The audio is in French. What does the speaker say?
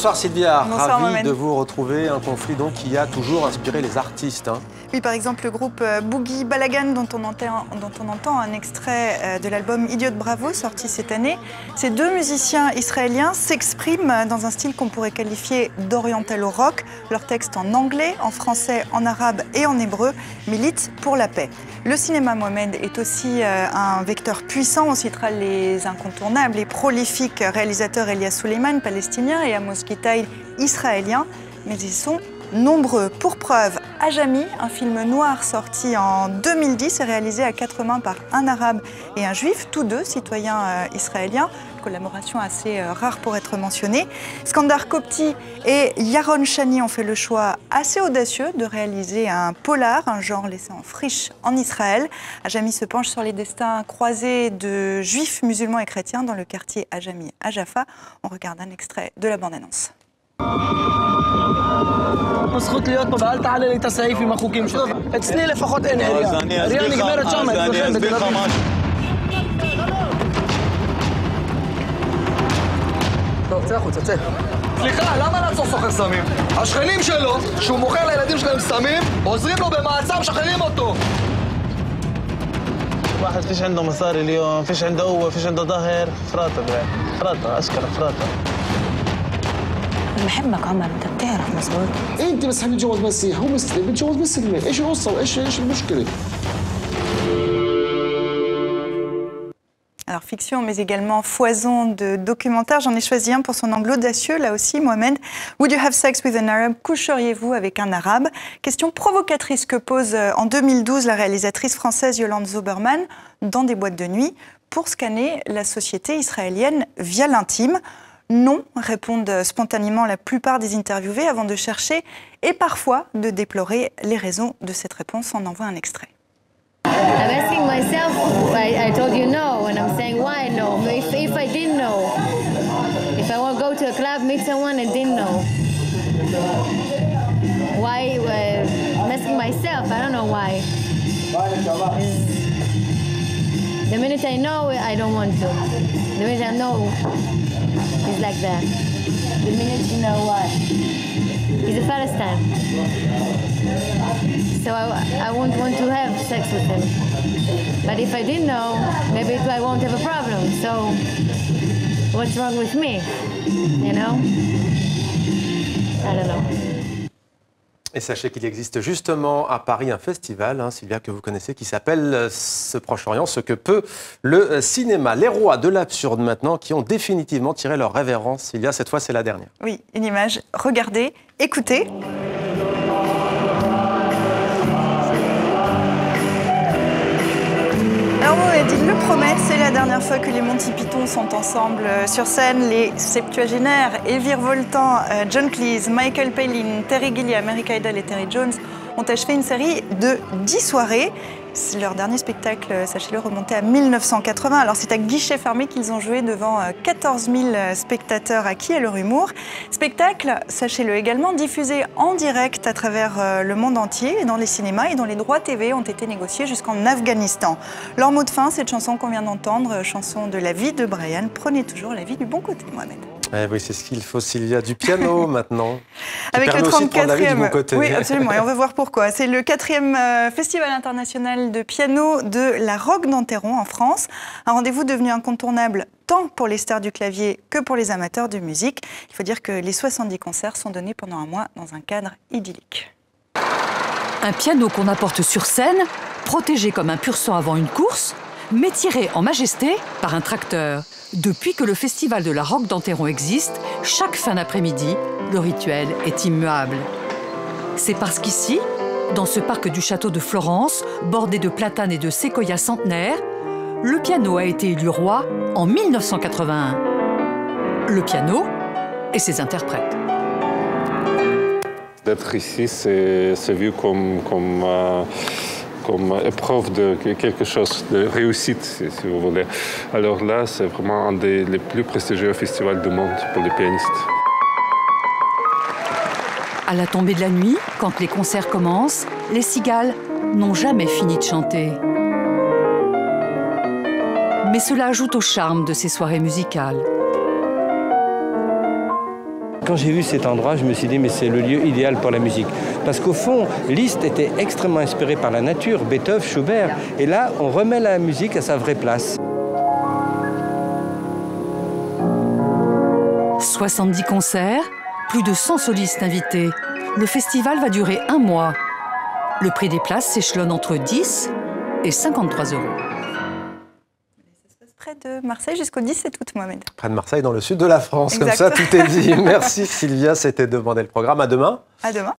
Bonsoir Sylvia, Bonsoir, ravi Mohamed. de vous retrouver. Un conflit donc qui a toujours inspiré les artistes. Hein. Oui, par exemple le groupe Boogie Balagan dont on entend un extrait de l'album Idiot Bravo sorti cette année. Ces deux musiciens israéliens s'expriment dans un style qu'on pourrait qualifier d'oriental au rock. Leurs textes en anglais, en français, en arabe et en hébreu militent pour la paix. Le cinéma, Mohamed, est aussi un vecteur puissant. On citera les incontournables et prolifiques réalisateurs Elias Suleiman, palestinien, et Amos Gitaï, israélien. Mais ils sont nombreux. Pour preuve, Ajami, un film noir sorti en 2010 et réalisé à quatre mains par un arabe et un juif, tous deux citoyens israéliens. Collaboration assez rare pour être mentionnée. Skandar Kopti et Yaron Shani ont fait le choix assez audacieux de réaliser un polar, un genre laissé en friche en Israël. Ajami se penche sur les destins croisés de juifs, musulmans et chrétiens dans le quartier Ajami à Jaffa. On regarde un extrait de la bande-annonce. זכות להיות פה ואל תעלה לי את הסעיף עם החוקים שלך. אצלי לפחות אין עירייה. עירייה נגמרת שם, אצלכם בתל אביב. טוב, צא החוצה, צא. סליחה, למה לעצור סוחר סמים? השכנים שלו, שהוא מוכר לילדים שלהם סמים, עוזרים לו במעצר, משחררים אותו. واحد فيش عنده مصاري اليوم، فيش عنده قوة، فيش عنده ظهر، فراطة بعد. فراطة، أشكر فراطة. أنا بحبك عمر، أنت بتعرف مظبوط. أنت بس حابب تتجوز مسيحي، هو مسلم بتجوز مسلمة، إيش القصة وإيش المشكلة؟ Alors fiction, mais également foison de documentaires. J'en ai choisi un pour son angle audacieux, là aussi, Mohamed. Would you have sex with an Arab? Coucheriez-vous avec un arabe? Question provocatrice que pose en 2012 la réalisatrice française Yolande Zoberman dans des boîtes de nuit pour scanner la société israélienne via l'intime. Non, répondent spontanément la plupart des interviewés avant de chercher et parfois de déplorer les raisons de cette réponse. On envoie un extrait. I'm asking myself, I told you no, and I'm saying why no. If I didn't know, if I want to go to a club, meet someone and didn't know, why? I'm asking myself, I don't know why. The minute I know, I don't want to. The minute I know, it's like that. The minute you know why. He's a Palestine. So I won't want to have sex with him. But if I didn't know, maybe I won't have a problem. So what's wrong with me? You know? I don't know. Et sachez qu'il existe justement à Paris un festival, hein, Sylvia, que vous connaissez, qui s'appelle Ce Proche-Orient, ce que peut le cinéma. Les rois de l'absurde maintenant qui ont définitivement tiré leur révérence. Sylvia, cette fois, c'est la dernière. Oui, une image. Regardez, écoutez. Alors Mohamed, ils le promettent, c'est la dernière fois que les Monty Python sont ensemble sur scène. Les septuagénaires et virevoltants John Cleese, Michael Palin, Terry Gilliam, Eric Idle et Terry Jones ont achevé une série de 10 soirées. Leur dernier spectacle, sachez-le, remontait à 1980. Alors c'est à guichet fermé qu'ils ont joué devant 14 000 spectateurs acquis à leur humour. Spectacle, sachez-le également, diffusé en direct à travers le monde entier et dans les cinémas et dont les droits TV ont été négociés jusqu'en Afghanistan. Leur mot de fin, cette chanson qu'on vient d'entendre, chanson de la vie de Brian. Prenez toujours la vie du bon côté, Mohamed. Eh oui, c'est ce qu'il faut, Sylvia, du piano maintenant. Avec le 34e. Oui, absolument, et on va voir pourquoi. C'est le 4e Festival international de piano de la Roque d'Enterron en France. Un rendez-vous devenu incontournable tant pour les stars du clavier que pour les amateurs de musique. Il faut dire que les 70 concerts sont donnés pendant un mois dans un cadre idyllique. Un piano qu'on apporte sur scène, protégé comme un pur sang avant une course, mais tiré en majesté par un tracteur. Depuis que le festival de la Roque d'Enterron existe, chaque fin d'après-midi, le rituel est immuable. C'est parce qu'ici, dans ce parc du château de Florence, bordé de platanes et de séquoias centenaires, le piano a été élu roi en 1981. Le piano et ses interprètes. D'être ici, c'est vu comme épreuve de quelque chose de réussite, si vous voulez. Alors là, c'est vraiment un des plus prestigieux festivals du monde pour les pianistes. À la tombée de la nuit, quand les concerts commencent, les cigales n'ont jamais fini de chanter. Mais cela ajoute au charme de ces soirées musicales. quand j'ai vu cet endroit, je me suis dit, mais c'est le lieu idéal pour la musique. Parce qu'au fond, Liszt était extrêmement inspiré par la nature, Beethoven, Schubert. Et là, on remet la musique à sa vraie place. 70 concerts, plus de 100 solistes invités. Le festival va durer 1 mois. Le prix des places s'échelonne entre 10 et 53 €. Près de Marseille jusqu'au 17 août, Mohamed. Près de Marseille, dans le sud de la France. Exact. Comme ça, tout est dit. Merci Sylvia, c'était Demandez le programme. À demain. À demain.